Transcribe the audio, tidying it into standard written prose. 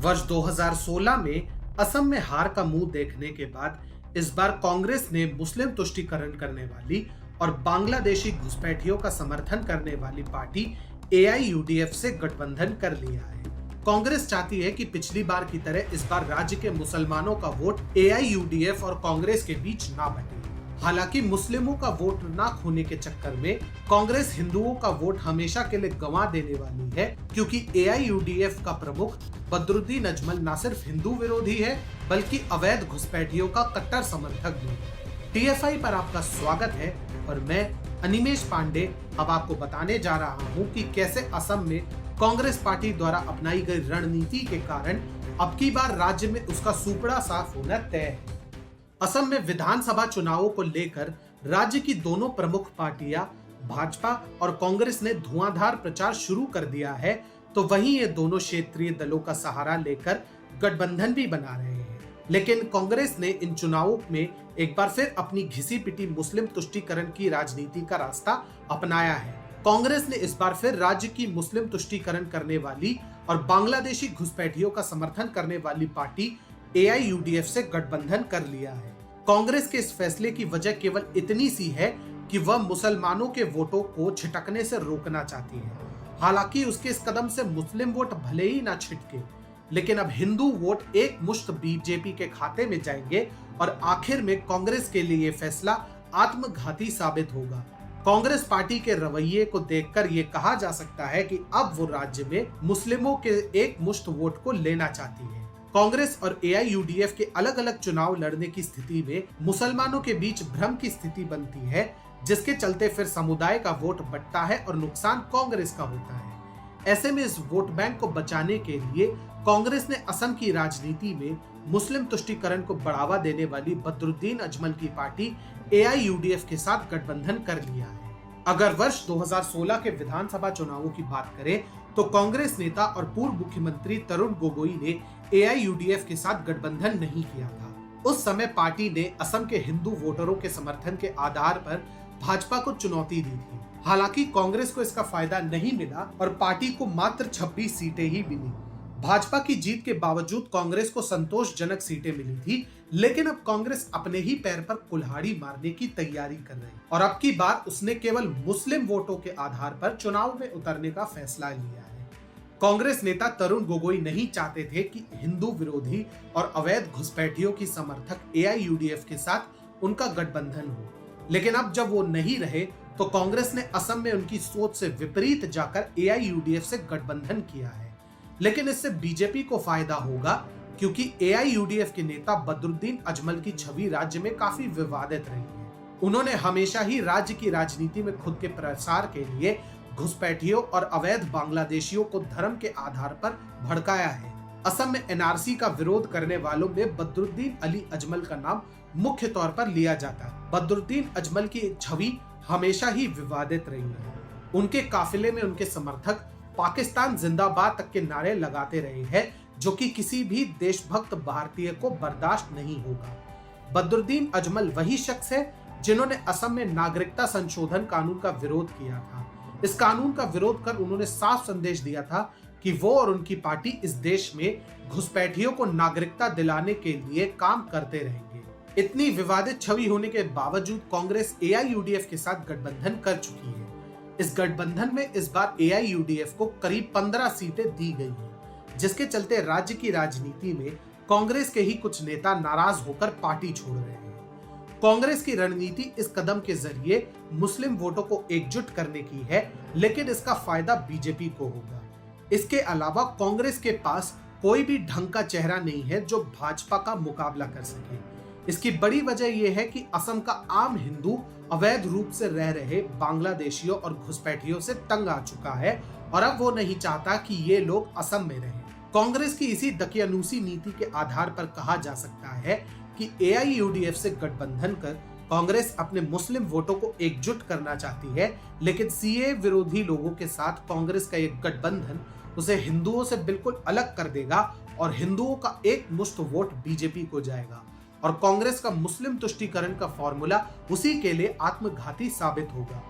वर्ष 2016 में असम में हार का मुंह देखने के बाद इस बार कांग्रेस ने मुस्लिम तुष्टीकरण करने वाली और बांग्लादेशी घुसपैठियों का समर्थन करने वाली पार्टी एआईयूडीएफ से गठबंधन कर लिया है। कांग्रेस चाहती है कि पिछली बार की तरह इस बार राज्य के मुसलमानों का वोट एआईयूडीएफ और कांग्रेस के बीच ना बटे। हालांकि मुस्लिमों का वोट ना खोने के चक्कर में कांग्रेस हिंदुओं का वोट हमेशा के लिए गंवा देने वाली है, क्योंकि एआईयूडीएफ का प्रमुख बदरुद्दीन अजमल न सिर्फ हिंदू विरोधी है बल्कि अवैध घुसपैठियों का कट्टर समर्थक भी है। टीएफआई पर आपका स्वागत है और मैं अनिमेश पांडे अब आपको बताने जा रहा हूं कि कैसे असम में कांग्रेस पार्टी द्वारा अपनाई गई रणनीति के कारण अब की बार राज्य में उसका सुपड़ा साफ होना तय है। असम में विधानसभा चुनावों को लेकर राज्य की दोनों प्रमुख पार्टियां भाजपा और कांग्रेस ने धुआंधार प्रचार शुरू कर दिया है, तो वहीं ये दोनों क्षेत्रीय दलों का सहारा लेकर गठबंधन भी बना रहे हैं। लेकिन कांग्रेस ने इन चुनावों में एक बार फिर अपनी घिसी पिटी मुस्लिम तुष्टीकरण की राजनीति का रास्ता अपनाया है। कांग्रेस ने इस बार फिर राज्य की मुस्लिम तुष्टीकरण करने वाली और बांग्लादेशी घुसपैठियों का समर्थन करने वाली पार्टी एआईयूडीएफ से गठबंधन कर लिया है। कांग्रेस के इस फैसले की वजह केवल इतनी सी है कि वह मुसलमानों के वोटों को छिटकने से रोकना चाहती है। हालांकि उसके इस कदम से मुस्लिम वोट भले ही ना छिटके, लेकिन अब हिंदू वोट एक मुश्त बीजेपी के खाते में जाएंगे और आखिर में कांग्रेस के लिए यह फैसला आत्मघाती साबित होगा। कांग्रेस पार्टी के रवैये को देखकर यह कहा जा सकता है कि अब वो राज्य में मुस्लिमों के एक मुश्त वोट को लेना चाहती है। कांग्रेस और एआईयूडीएफ के अलग अलग चुनाव लड़ने की स्थिति में मुसलमानों के बीच भ्रम की स्थिति बनती है, जिसके चलते फिर समुदाय का वोट बंटता है और नुकसान कांग्रेस का होता है। ऐसे में इस वोट बैंक को बचाने के लिए कांग्रेस ने असम की राजनीति में मुस्लिम तुष्टीकरण को बढ़ावा देने वाली बदरुद्दीन अजमल की पार्टी एआईयूडीएफ के साथ गठबंधन कर लिया है। अगर वर्ष 2016 के विधानसभा चुनावों की बात करें तो कांग्रेस नेता और पूर्व मुख्यमंत्री तरुण गोगोई ने एआईयूडीएफ के साथ गठबंधन नहीं किया था। उस समय पार्टी ने असम के हिंदू वोटरों के समर्थन के आधार पर भाजपा को चुनौती दी थी। हालांकि कांग्रेस को इसका फायदा नहीं मिला और पार्टी को मात्र 26 सीटें ही मिली। भाजपा की जीत के बावजूद कांग्रेस को संतोषजनक सीटें मिली थी, लेकिन अब कांग्रेस अपने ही पैर पर कुल्हाड़ी मारने की तैयारी कर रही है और अब की बार उसने केवल मुस्लिम वोटों के आधार पर चुनाव में उतरने का फैसला लिया है। कांग्रेस नेता तरुण गोगोई नहीं चाहते थे कि हिंदू विरोधी और अवैध घुसपैठियों की समर्थक एआईयूडीएफ के साथ उनका गठबंधन हो, लेकिन अब जब वो नहीं रहे तो कांग्रेस ने असम में उनकी सोच से विपरीत जाकर एआईयूडीएफ से गठबंधन किया है। लेकिन इससे बीजेपी को फायदा होगा, क्योंकि एआईयूडीएफ के नेता बदरुद्दीन अजमल की छवि राज्य में काफी विवादित रही है। उन्होंने हमेशा ही राज्य की राजनीति में खुद के प्रसार के लिए घुसपैठियों और अवैध बांग्लादेशियों को धर्म के आधार पर भड़काया है। असम में एनआरसी का विरोध करने वालों में बदरुद्दीन अली अजमल का नाम मुख्य तौर पर लिया जाता है। बदरुद्दीन अजमल की छवि हमेशा ही विवादित रही है। उनके काफिले में उनके समर्थक पाकिस्तान जिंदाबाद तक के नारे लगाते रहे हैं, जो कि किसी भी देशभक्त भारतीय को बर्दाश्त नहीं होगा। बदरुद्दीन अजमल वही शख्स है जिन्होंने असम में नागरिकता संशोधन कानून का विरोध किया था। इस कानून का विरोध कर उन्होंने साफ संदेश दिया था कि वो और उनकी पार्टी इस देश में घुसपैठियों को नागरिकता दिलाने के लिए काम करते रहेंगे। इतनी विवादित छवि होने के बावजूद कांग्रेस एआईयूडीएफ के साथ गठबंधन कर चुकी है। इस गठबंधन में इस बार एआईयूडीएफ को करीब 15 सीटें दी गई हैं, जिसके चलते राज्य की राजनीति में कांग्रेस के ही कुछ नेता नाराज होकर पार्टी छोड़ रहे हैं। कांग्रेस की रणनीति इस कदम के जरिए मुस्लिम वोटों को एकजुट करने की है, लेकिन इसका फायदा बीजेपी को होगा। इसके अलावा कांग्रेस के पास कोई भी ढंग का चेहरा नहीं है जो भाजपा का मुकाबला कर सके। इसकी बड़ी वजह यह है कि असम का आम हिंदू अवैध रूप से रह रहे बांग्लादेशियों और घुसपैठियों से तंग आ चुका है और अब वो नहीं चाहता कि ये लोग असम में रहें। कांग्रेस की इसी दकियानूसी नीति के आधार पर कहा जा सकता है कि एआईयूडीएफ से गठबंधन कर कांग्रेस अपने मुस्लिम वोटों को एकजुट करना चाहती है, लेकिन सीए विरोधी लोगों के साथ कांग्रेस का एक गठबंधन उसे हिंदुओं से बिल्कुल अलग कर देगा और हिंदुओं का एक मुश्त वोट बीजेपी को जाएगा और कांग्रेस का मुस्लिम तुष्टीकरण का फॉर्मूला उसी के लिए आत्मघाती साबित होगा।